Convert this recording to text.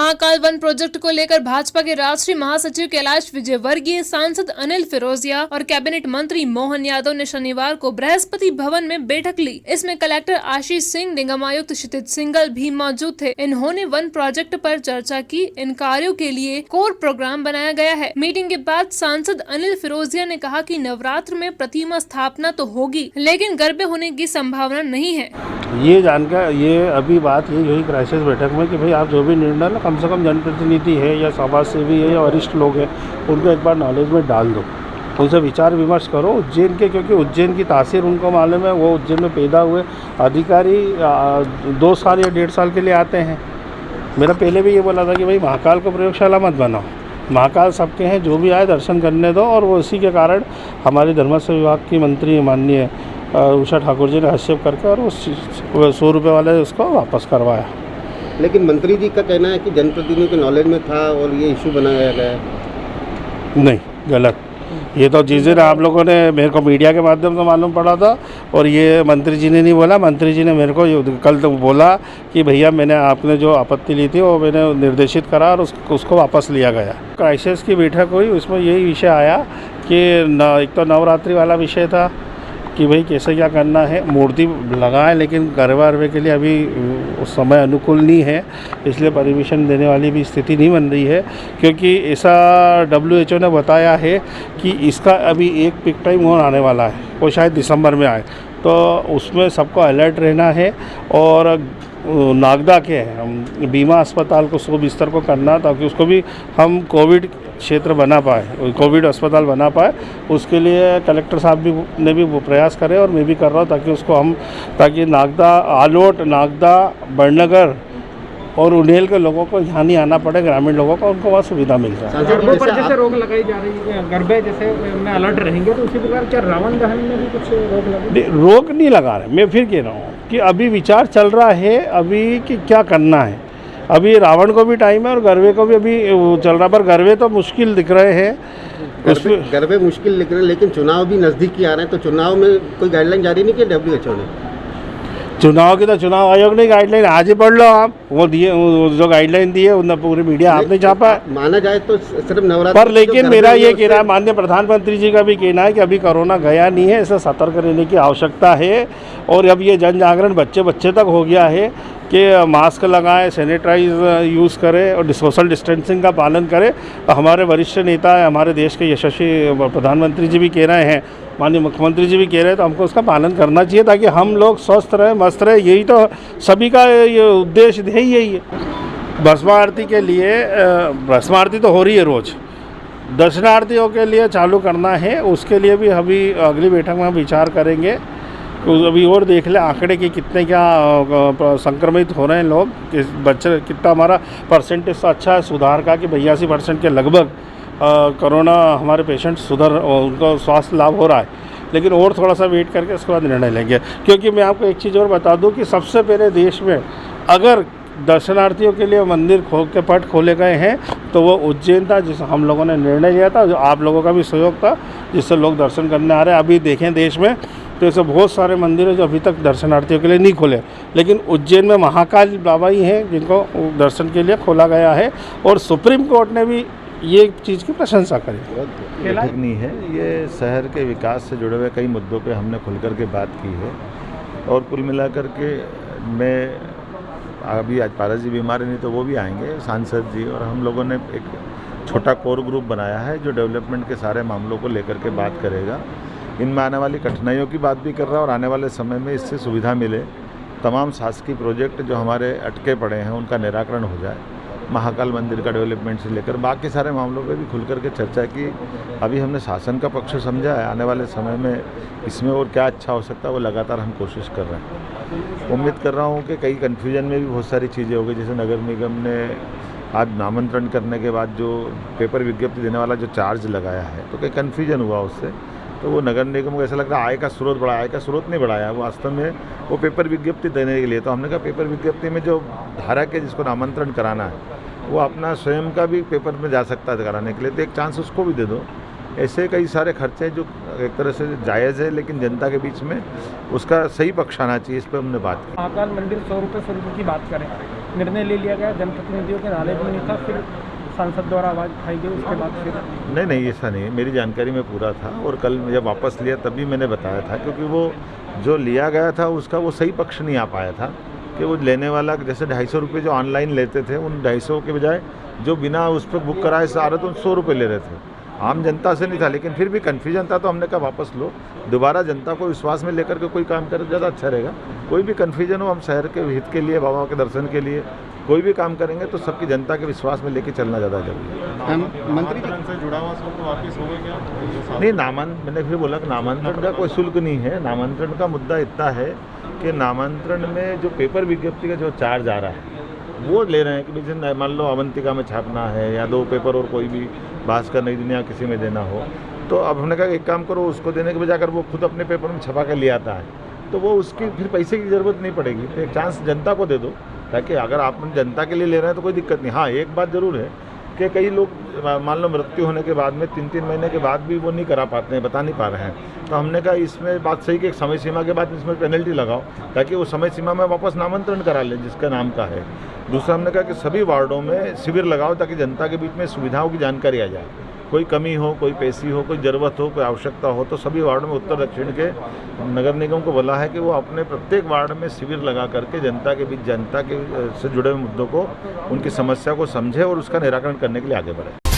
Mahakal one project को लेकर भाजपा के राष्ट्रीय महासचिव कैलाश विजयवर्गीय, सांसद अनिल फिरोजिया और कैबिनेट मंत्री मोहन यादव ने शनिवार को बृहस्पति भवन में बैठक ली। इसमें कलेक्टर आशीष सिंह, निगम आयुक्त क्षितिज सिंघल भी मौजूद थे। इन्होंने वन प्रोजेक्ट पर चर्चा की। इन कार्यों के लिए कोर प्रोग्राम बनाया गया है। मीटिंग के बाद सांसद अनिल फिरोजिया ने कहा कि नवरात्र में प्रतिमा स्थापना तो होगी, लेकिन गरबे होने की संभावना नहीं है। ये जानकर ये अभी बात यही हुई क्राइसिस बैठक में कि भाई आप जो भी निर्णय ना, कम से कम जनप्रतिनिधि है या समाज सेवी है या वरिष्ठ लोग हैं, उनको एक बार नॉलेज में डाल दो, उनसे विचार विमर्श करो उज्जैन के, क्योंकि उज्जैन की तासीर उनको मालूम है। वो उज्जैन में पैदा हुए अधिकारी 2 साल या 1.5 साल के लिए आते हैं। मेरा पहले भी ये बोला था कि भाई महाकाल को प्रयोगशाला मत बनाओ, महाकाल सबके हैं, जो भी आए दर्शन करने दो। और वो इसी के कारण हमारे धर्मस्व विभाग की मंत्री माननीय उषा ठाकुर जी ने हस्तक्षेप करके और उस 100 रुपये वाले उसको वापस करवाया। लेकिन मंत्री जी का कहना है कि जनप्रतिनिधियों के नॉलेज में था और ये इशू बनाया गया है। नहीं, गलत। ये तो चीज़ें आप लोगों ने मेरे को मीडिया के माध्यम से मालूम पड़ा था, और ये मंत्री जी ने नहीं बोला। मंत्री जी ने मेरे को कल तो बोला कि भैया मैंने आपने जो आपत्ति ली थी वो मैंने निर्देशित करा और उसको वापस लिया गया। क्राइसिस की बैठक हुई, उसमें यही विषय आया कि एक तो नवरात्रि वाला विषय था कि भाई कैसे क्या करना है। मूर्ति लगाएं, लेकिन गरबा के लिए अभी उस समय अनुकूल नहीं है, इसलिए परमिशन देने वाली भी स्थिति नहीं बन रही है। क्योंकि ऐसा WHO ने बताया है कि इसका अभी एक पीक टाइम और आने वाला है, वो शायद दिसंबर में आए, तो उसमें सबको अलर्ट रहना है। और नागदा के बीमा अस्पताल को 100 बिस्तर को करना, ताकि उसको भी हम कोविड क्षेत्र बना पाए, कोविड अस्पताल बना पाए। उसके लिए कलेक्टर साहब ने भी वो प्रयास करे और मैं भी कर रहा हूँ, ताकि उसको हम नागदा, आलोट, नागदा, बड़नगर और उन्हेल के लोगों को यहाँ नहीं आना पड़े, ग्रामीण लोगों को उनको वहाँ सुविधा मिल जाए। गरबों पर जैसे रोक लगाई जा रही है, गरबे जैसे में अलर्ट रहेंगे, तो उसी प्रकार क्या रावण दहन में भी कुछ रोक लगेगी? रोक नहीं लगा रहे, मैं फिर कह रहा हूँ कि अभी विचार चल रहा है अभी कि क्या करना है। अभी रावण को भी टाइम है और गरबे को भी अभी चल रहा, पर गरबे तो मुश्किल दिख रहे हैं। गरबे मुश्किल दिख रहे हैं, लेकिन चुनाव भी नज़दीक ही आ रहे हैं, तो चुनाव में कोई गाइडलाइन जारी नहीं की WHO ने? चुनाव की तो चुनाव आयोग ने गाइडलाइन आज ही पढ़ लो आप, वो दिए, जो गाइडलाइन दी है उन पूरी मीडिया आपने छापा है। माना जाए तो सिर्फ नवरात्र पर, लेकिन मेरा ये कहना है, माननीय प्रधानमंत्री जी का भी कहना है कि अभी कोरोना गया नहीं है, इसे सतर्क रहने की आवश्यकता है। और अब ये जन जागरण बच्चे तक हो गया है कि मास्क लगाएं, सैनिटाइज यूज़ करें और सोशल डिस्टेंसिंग का पालन करें। हमारे वरिष्ठ नेता, हमारे देश के यशस्वी प्रधानमंत्री जी भी कह रहे हैं, माननीय मुख्यमंत्री जी भी कह रहे हैं, तो हमको उसका पालन करना चाहिए, ताकि हम लोग स्वस्थ रहें, मस्त रहें। यही तो सभी का ये उद्देश्य है, यही है। भस्म आरती के लिए, भस्म आरती तो हो रही है रोज़, दर्शनार्थियों के लिए चालू करना है, उसके लिए भी अभी अगली बैठक में हम विचार करेंगे। तो अभी और देख ले आंकड़े कि कितने क्या संक्रमित हो रहे हैं लोग, कि बच्चे कितना हमारा परसेंटेज अच्छा है सुधार का, कि 82% के लगभग कोरोना हमारे पेशेंट उनको स्वास्थ्य लाभ हो रहा है। लेकिन और थोड़ा सा वेट करके उसके बाद निर्णय लेंगे। क्योंकि मैं आपको एक चीज़ और बता दूं कि सबसे पहले देश में अगर दर्शनार्थियों के लिए मंदिर के पट खोले गए हैं तो वो उज्जैन था, जिस हम लोगों ने निर्णय लिया था, जो आप लोगों का भी सहयोग था, जिससे लोग दर्शन करने आ रहे हैं। अभी देखें देश में तो ऐसे बहुत सारे मंदिर हैं जो अभी तक दर्शनार्थियों के लिए नहीं खोले, लेकिन उज्जैन में महाकाल बाबा ही हैं जिनको दर्शन के लिए खोला गया है। और सुप्रीम कोर्ट ने भी ये चीज़ की प्रशंसा करी। ठीक नहीं है, ये शहर के विकास से जुड़े हुए कई मुद्दों पे हमने खुल कर के बात की है। और कुल मिलाकर के मैं अभी आज पारस जी बीमार नहीं तो वो भी आएंगे, सांसद जी, और हम लोगों ने एक छोटा कोर ग्रुप बनाया है जो डेवलपमेंट के सारे मामलों को लेकर के बात करेगा। इनमें आने वाली कठिनाइयों की बात भी कर रहा है और आने वाले समय में इससे सुविधा मिले, तमाम शासकीय प्रोजेक्ट जो हमारे अटके पड़े हैं उनका निराकरण हो जाए। महाकाल मंदिर का डेवलपमेंट से लेकर बाकी सारे मामलों पे भी खुल कर के चर्चा की। अभी हमने शासन का पक्ष समझा है, आने वाले समय में इसमें और क्या अच्छा हो सकता है वो लगातार हम कोशिश कर रहे हैं। उम्मीद कर रहा हूँ कि कई कन्फ्यूजन में भी बहुत सारी चीज़ें हो गई, जैसे नगर निगम ने आज नामांतरण करने के बाद जो पेपर विज्ञप्ति देने वाला जो चार्ज लगाया है, तो कई कन्फ्यूजन हुआ उससे। तो वो नगर निगम को ऐसा लगता है आय का स्रोत बढ़ाया, आय का स्रोत नहीं बढ़ाया, वो वास्तव में वो पेपर विज्ञप्ति देने के लिए। तो हमने कहा पेपर विज्ञप्ति में जो धारक है जिसको नामांतरण कराना है वो अपना स्वयं का भी पेपर में जा सकता है कराने के लिए, तो एक चांस उसको भी दे दो। ऐसे कई सारे खर्चे हैं जो एक तरह से जायज़ है, लेकिन जनता के बीच में उसका सही पक्ष आना चाहिए, इस पर हमने बात की। महाकाल मंदिर 100 रुपये की बात करें निर्णय ले लिया गया, जनप्रतिनिधियों के नॉलेज में नहीं था, फिर सांसद द्वारा आवाज़ उठाई गई, उसके बाद फिर नहीं ऐसा नहीं है, मेरी जानकारी में पूरा था और कल जब वापस लिया तभी मैंने बताया था, क्योंकि वो जो लिया गया था उसका वो सही पक्ष नहीं आ पाया था कि वो लेने वाला जैसे 250 रुपये जो ऑनलाइन लेते थे उन 250 के बजाय जो बिना उस पर बुक कराए से आ रहे थे उन 100 रुपये ले रहे थे। आम जनता से नहीं था, लेकिन फिर भी कन्फ्यूजन था तो हमने कहा वापस लो, दोबारा जनता को विश्वास में लेकर के कोई काम करे ज़्यादा अच्छा रहेगा। कोई भी कन्फ्यूजन हो, हम शहर के हित के लिए, बाबा के दर्शन के लिए कोई भी काम करेंगे तो सबकी जनता के विश्वास में लेके चलना ज़्यादा जरूरी है। मंत्री जी से जुड़ा हुआ सब वापस हो गया क्या? नहीं, मैंने फिर बोला कि नामांतरण का कोई शुल्क नहीं है। नामांतरण का मुद्दा इतना है कि नामांतरण में जो पेपर विज्ञप्ति का जो चार्ज आ रहा है वो ले रहे हैं कि जैसे मान लो अवंतिका में छापना है या 2 पेपर और कोई भी भास्कर नई दुनिया किसी में देना हो, तो अब हमने कहा एक काम करो, उसको देने के बजाय अगर वो खुद अपने पेपर में छपा कर ले आता है तो वो उसकी फिर पैसे की ज़रूरत नहीं पड़ेगी। तो एक चांस जनता को दे दो, ताकि अगर आप जनता के लिए ले रहे हैं तो कोई दिक्कत नहीं। हाँ, एक बात ज़रूर है कि कई लोग मान लो मृत्यु होने के बाद में 3-3 महीने के बाद भी वो नहीं करा पाते हैं, बता नहीं पा रहे हैं, तो हमने कहा इसमें बात सही कि एक समय सीमा के बाद इसमें पेनल्टी लगाओ ताकि वो समय सीमा में वापस नामांतरण करा लें जिसका नाम का है। दूसरा हमने कहा कि सभी वार्डों में शिविर लगाओ ताकि जनता के बीच में सुविधाओं की जानकारी आ जाए। कोई कमी हो, कोई पेशी हो, कोई ज़रूरत हो, कोई आवश्यकता हो तो सभी वार्ड में उत्तर दक्षिण के नगर निगम को बोला है कि वो अपने प्रत्येक वार्ड में शिविर लगा करके जनता के बीच, जनता के से जुड़े हुए मुद्दों को, उनकी समस्या को समझे और उसका निराकरण करने के लिए आगे बढ़े।